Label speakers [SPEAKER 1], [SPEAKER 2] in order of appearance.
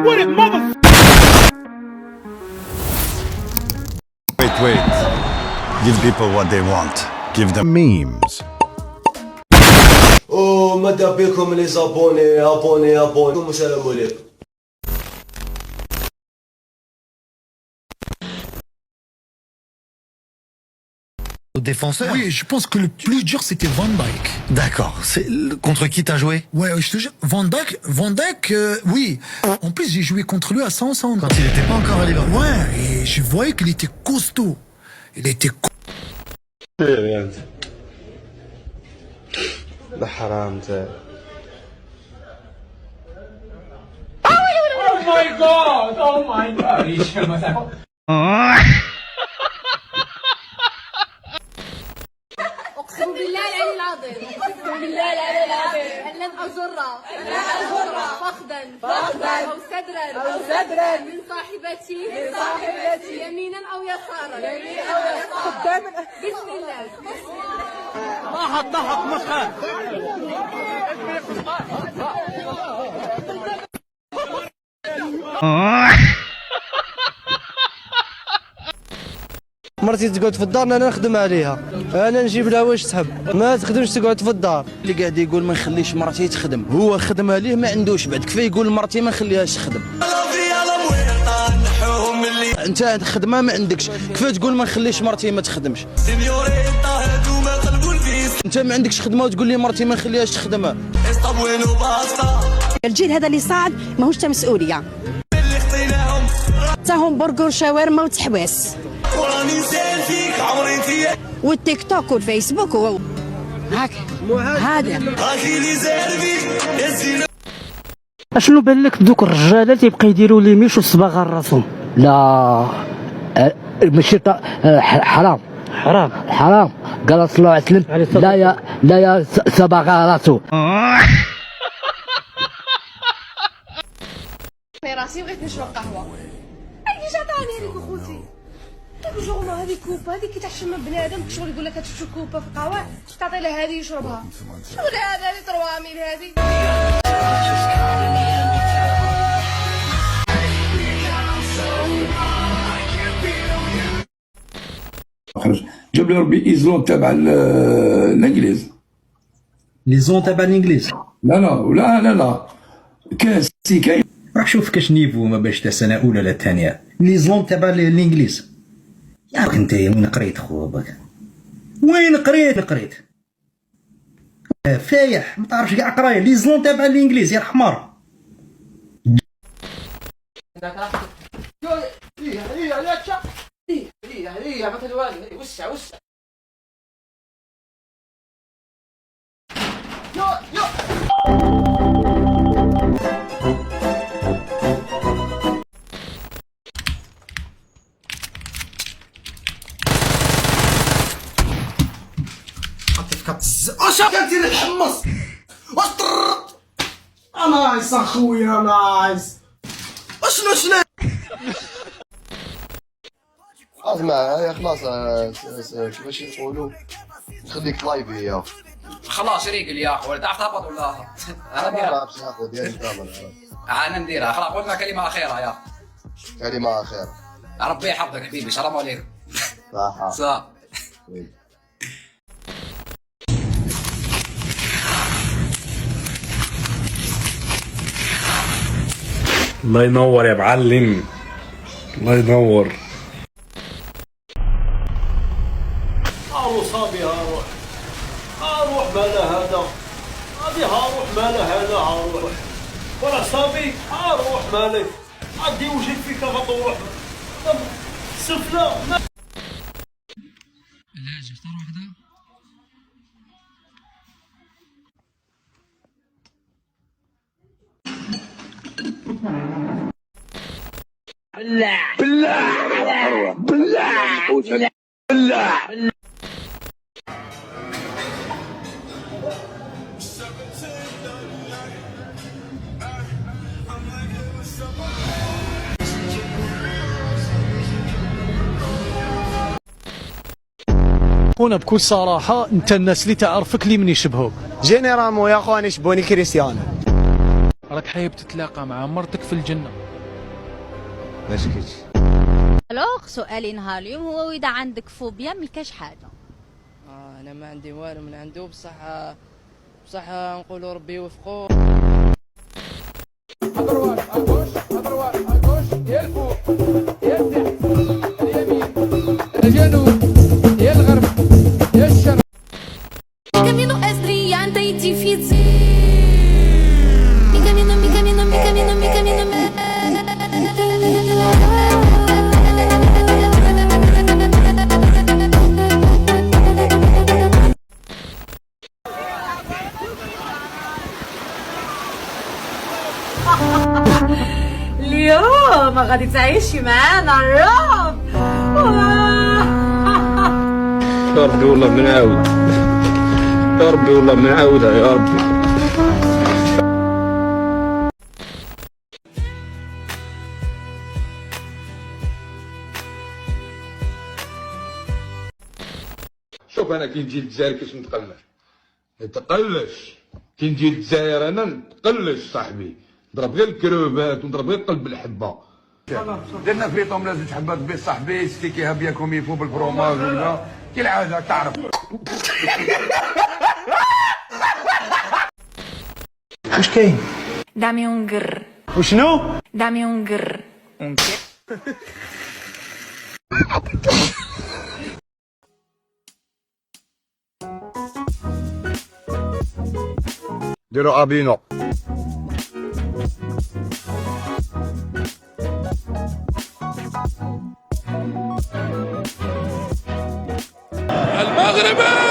[SPEAKER 1] What is mother?
[SPEAKER 2] Wait. Give people what they want. Give them memes.
[SPEAKER 3] اوه ماذا بكم لي ابوني السلام عليكم.
[SPEAKER 4] Au défenseur?
[SPEAKER 5] Oui, je pense que le plus dur c'était Van Dijk.
[SPEAKER 4] D'accord. Contre qui t'as joué?
[SPEAKER 5] Ouais, je te jure, Van Dijk, oui. En plus, j'ai joué contre lui à Southampton.
[SPEAKER 4] Quand il n'était pas encore à Liverpool.
[SPEAKER 5] Ouais, et je voyais qu'il était costaud. Il était
[SPEAKER 3] ده حرام تاعي.
[SPEAKER 1] Oh my god!
[SPEAKER 6] اقسم بالله العلي العظيم ان لن اجره فخدا او صدرا من صاحبتي يمينا او يسارا بسم الله.
[SPEAKER 1] ضحك مسخر.
[SPEAKER 7] مرتي تقعد في الدار انا نخدم عليها، انا نجيب لها واش تحب، ما تخدمش تقعد في الدار. اللي قاعد يقول ما نخليش مرتي تخدم هو خدم عليه ما عندوش بعد، كفايه يقول مرتي ما نخليهاش تخدم. انت عندك خدمه ما عندكش، كفايه تقول ما نخليش مرتي ما تخدمش. انت ما عندكش خدمه وتقول لي مرتي ما نخليهاش تخدم.
[SPEAKER 8] الجيل هذا اللي صاعد ماهوش تاع مسؤوليه، تاهم برجر شاورما وتحواس والتيك توك والفيسبوك هاك هذا.
[SPEAKER 9] اشنو بان لك دوك الرجالات يبقى يديروا لي ميش والصباغه راسهم؟ لا ماشي حرام قال صلى الله عليه وسلم لا يا صباغه راسو.
[SPEAKER 6] في راسي بغيت نشرب قهوه، هذيك عطاني هذيك اخوتي شغل هذه كوبا هذيك كي تحشم بنادم شغل يقول لك تشرب كوبا في القهوه تعطي له هذه يشربها. شغل هذه 3000 هذه.
[SPEAKER 10] خرج جاب لي ربي ايزون تبع الانجليز.
[SPEAKER 11] ليزون تبع الانجليز؟
[SPEAKER 10] لا كاين.
[SPEAKER 11] راح شوف كاش نيفو ما باش تاع سنه اولى لا ثانيه. ليزون تبع الانجليز يا اخي انت وين قريت خويا باك؟ وين قريت فايح ما تعرفش كاع قرايه. ليزون تبع الانجليز يا حمار.
[SPEAKER 7] هي مثل الوالد وسع
[SPEAKER 5] كانت نتحمص نايس اخويا نايس. شنو
[SPEAKER 3] خلاص كيفاش يقولوا نخليك لايفي يا
[SPEAKER 7] خلاص ريقل يا اخويا تعرف تهبط ولا انا نديرها. انا نديرها خلاص. قلنا كلمه اخيره يا
[SPEAKER 3] كلمه اخيره.
[SPEAKER 7] ربي يحفظك حبيبي. السلام عليكم. صح.
[SPEAKER 1] الله ينور يا معلم، الله ينور.
[SPEAKER 5] صابي هاروح مالا هذا هاروح مالا هذا هاروح ولا صابي هاروح مالك عندي وجهك فيك غتروح سفلى. لا جبت واحده بالله هنا بكل صراحة انت الناس اللي تعرفك اللي من يشبهوك
[SPEAKER 7] جينيرالمون يا اخواني يشبهوني كريستيانو.
[SPEAKER 5] راك
[SPEAKER 12] حايب تتلاقى مع مرتك في الجنة.
[SPEAKER 7] ما شكيتش.
[SPEAKER 8] الوغ سؤالي نهار اليوم هو إذا عندك فوبيا ملكاش حاجة.
[SPEAKER 7] انا ما عندي والو من عنده، بصح نقولوا ربي يوفقو.
[SPEAKER 12] يا الفوق يا التحت اليمين الجنوب يا الغرب يا الشرق.
[SPEAKER 6] Caminho é brilhante e difícil. Mi camino, mi camino, mi camino, mi camino. اليوم غادي تعيشي معانا الرعب.
[SPEAKER 1] يا ربي والله بنعاود، يا ربي والله بنعاودها يا ربي.
[SPEAKER 10] شوف انا كي نجي للجزائر كيفاش نتقلش كي نجي للجزائر انا نتقلش صاحبي، نضرب غير الكروبات ونضرب غير قلب الحبه. درنا فريطوم لازم حبات بيه صاحبي ستيكيها بيا كوميفو بالفروماج وكذا كي العاده تعرف.
[SPEAKER 7] واش كاين؟
[SPEAKER 6] دامي ونقر.
[SPEAKER 7] وشنو؟
[SPEAKER 6] دامي ونقر.
[SPEAKER 2] ديروا ابينو.
[SPEAKER 1] المغربي